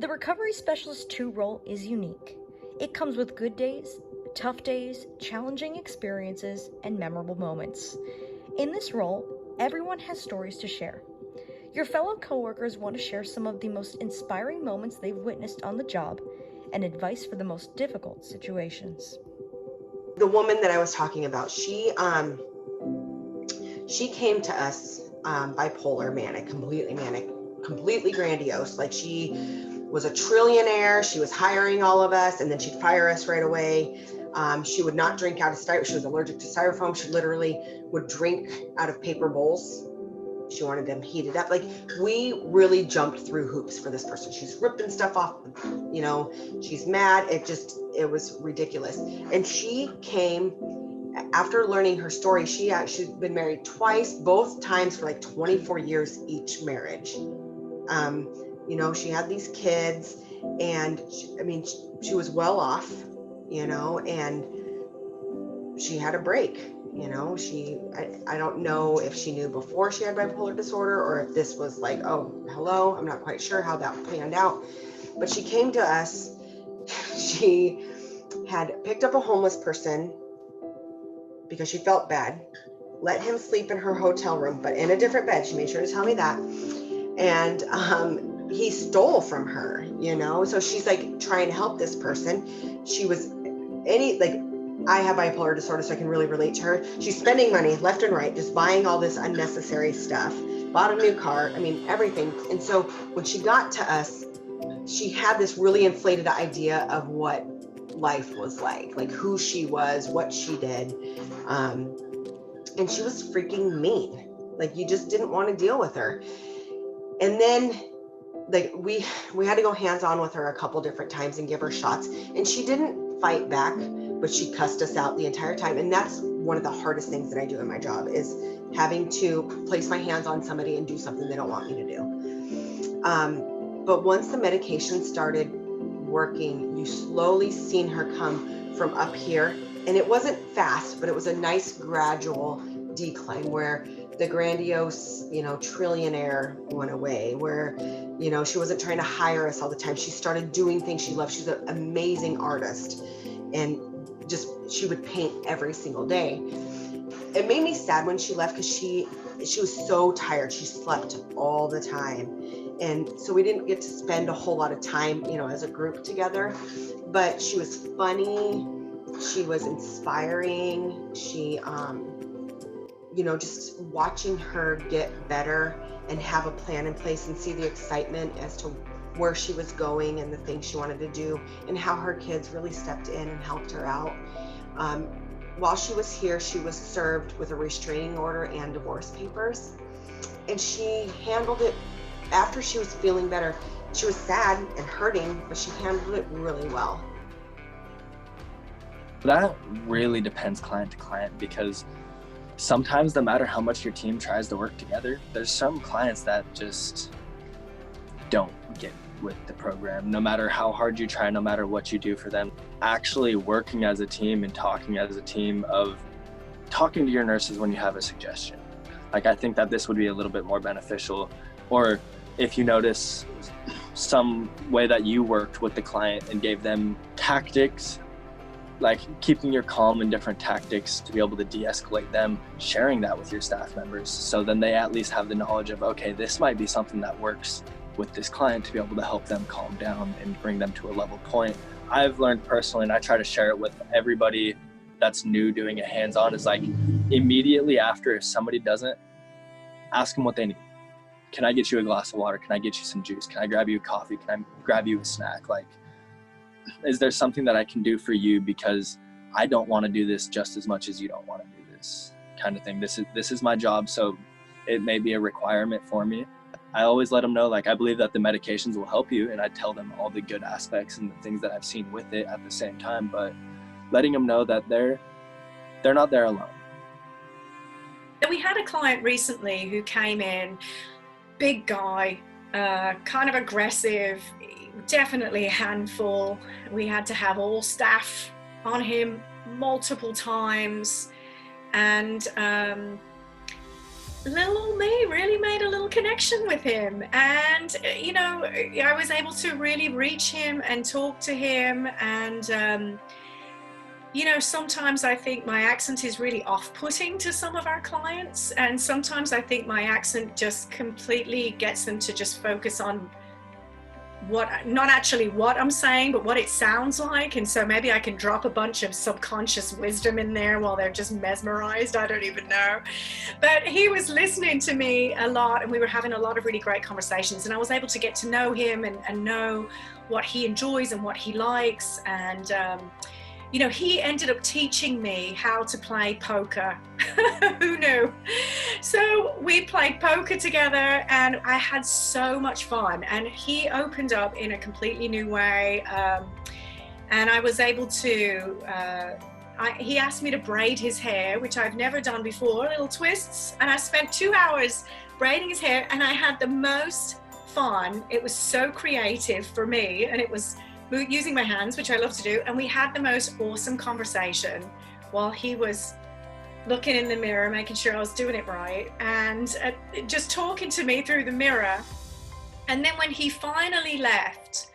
The Recovery Specialist 2 role is unique. It comes with good days, tough days, challenging experiences, and memorable moments. In this role, everyone has stories to share. Your fellow coworkers want to share some of the most inspiring moments they've witnessed on the job and advice for the most difficult situations. The woman that I was talking about, she came to us bipolar, manic, completely grandiose. Like, she was a trillionaire. She was hiring all of us, and then she'd fire us right away. She would not drink out of styrofoam. She was allergic to styrofoam. She literally would drink out of paper bowls. She wanted them heated up. Like, we really jumped through hoops for this person. She's ripping stuff off, she's mad. It was ridiculous. And she came after learning her story. She's been married twice, both times for like 24 years each marriage. She had these kids, and she was well off, and she had a break. I don't know if she knew before she had bipolar disorder or if this was like, oh, hello. I'm not quite sure how that panned out, but she came to us. She had picked up a homeless person because she felt bad, let him sleep in her hotel room, but in a different bed. She made sure to tell me that. And he stole from her, so she's like trying to help this person. She was I have bipolar disorder, so I can really relate to her. She's spending money left and right, just buying all this unnecessary stuff, bought a new car, everything. And so when she got to us, she had this really inflated idea of what life was like who she was, what she did. And she was freaking mean. Like, you just didn't want to deal with her. And then we had to go hands-on with her a couple different times and give her shots. And she didn't fight back, but she cussed us out the entire time. And that's one of the hardest things that I do in my job, is having to place my hands on somebody and do something they don't want me to do. But once the medication started working, you slowly seen her come from up here. And it wasn't fast, but it was a nice gradual decline where the grandiose, trillionaire went away, where, she wasn't trying to hire us all the time. She started doing things she loved. She's an amazing artist, and she would paint every single day. It made me sad when she left because she was so tired. She slept all the time. And so we didn't get to spend a whole lot of time, as a group together, but she was funny. She was inspiring. She, just watching her get better and have a plan in place and see the excitement as to where she was going and the things she wanted to do, and how her kids really stepped in and helped her out. While she was here, she was served with a restraining order and divorce papers, and she handled it. After she was feeling better, she was sad and hurting, but she handled it really well. That really depends client to client, because sometimes no matter how much your team tries to work together, there's some clients that just don't get with the program. No matter how hard you try, no matter what you do for them, actually working as a team and talking as a team, of talking to your nurses when you have a suggestion. Like, I think that this would be a little bit more beneficial. Or if you notice some way that you worked with the client and gave them tactics, like keeping your calm and different tactics to be able to de-escalate them, sharing that with your staff members, so then they at least have the knowledge of, okay, this might be something that works with this client, to be able to help them calm down and bring them to a level point. I've learned personally, and I try to share it with everybody that's new doing it hands-on, is like, immediately after, if somebody doesn't, ask them what they need. Can I get you a glass of water? Can I get you some juice? Can I grab you a coffee? Can I grab you a snack? Like, is there something that I can do for you? Because I don't want to do this just as much as you don't want to do this, kind of thing. This is my job, so it may be a requirement for me. I always let them know, like, I believe that the medications will help you, and I tell them all the good aspects and the things that I've seen with it at the same time, but letting them know that they're not there alone. We had a client recently who came in, big guy, kind of aggressive, definitely a handful. We had to have all staff on him multiple times, and little old me really made a little connection with him. And, you know, I was able to really reach him and talk to him. And, you know, sometimes I think my accent is really off-putting to some of our clients. And sometimes I think my accent just completely gets them to just focus on not actually what I'm saying, but what it sounds like. And so maybe I can drop a bunch of subconscious wisdom in there while they're just mesmerized. I don't even know. But he was listening to me a lot, and we were having a lot of really great conversations. And I was able to get to know him and know what he enjoys and what he likes. And, you know, he ended up teaching me how to play poker. Who knew? So we played poker together, and I had so much fun. And he opened up in a completely new way. And I was able to, he asked me to braid his hair, which I've never done before, little twists. And I spent 2 hours braiding his hair, and I had the most fun. It was so creative for me, and it was using my hands, which I love to do. And we had the most awesome conversation while he was looking in the mirror, making sure I was doing it right, and just talking to me through the mirror. And then when he finally left,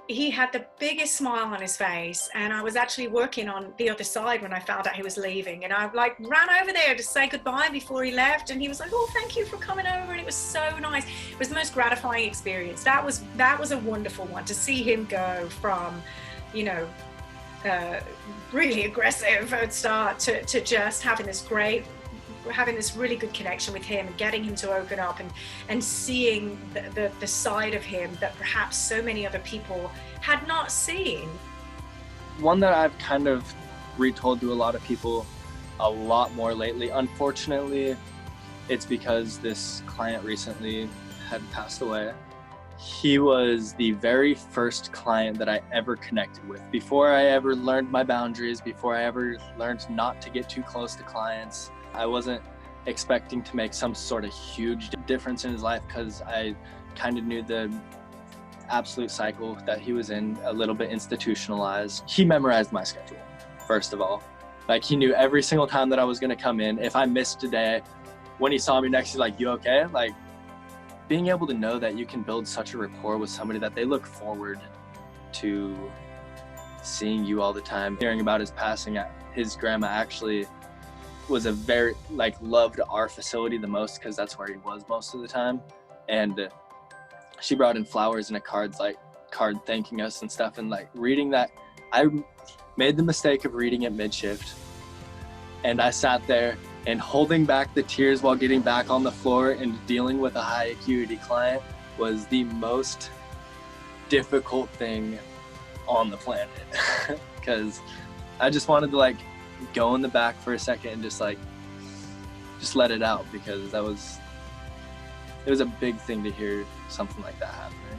he had the biggest smile on his face. And I was actually working on the other side when I found out he was leaving, and I like ran over there to say goodbye before he left. And he was like, "Oh, thank you for coming over." And it was so nice. It was the most gratifying experience. That was a wonderful one, to see him go from, you know, really aggressive at start to just having this really good connection with him, and getting him to open up, and seeing the side of him that perhaps so many other people had not seen. One that I've kind of retold to a lot of people a lot more lately. Unfortunately, it's because this client recently had passed away. He was the very first client that I ever connected with. Before I ever learned my boundaries, before I ever learned not to get too close to clients, I wasn't expecting to make some sort of huge difference in his life, because I kind of knew the absolute cycle that he was in, a little bit institutionalized. He memorized my schedule, first of all. Like, he knew every single time that I was going to come in. If I missed a day, when he saw me next, he's like, "You okay?" Like, being able to know that you can build such a rapport with somebody that they look forward to seeing you all the time. Hearing about his passing, his grandma actually was loved our facility the most, because that's where he was most of the time. And she brought in flowers and a card thanking us and stuff. And like, reading that, I made the mistake of reading it mid-shift, and I sat there and holding back the tears while getting back on the floor and dealing with a high acuity client was the most difficult thing on the planet. Because I just wanted to like go in the back for a second and just let it out, because it was a big thing to hear something like that happening.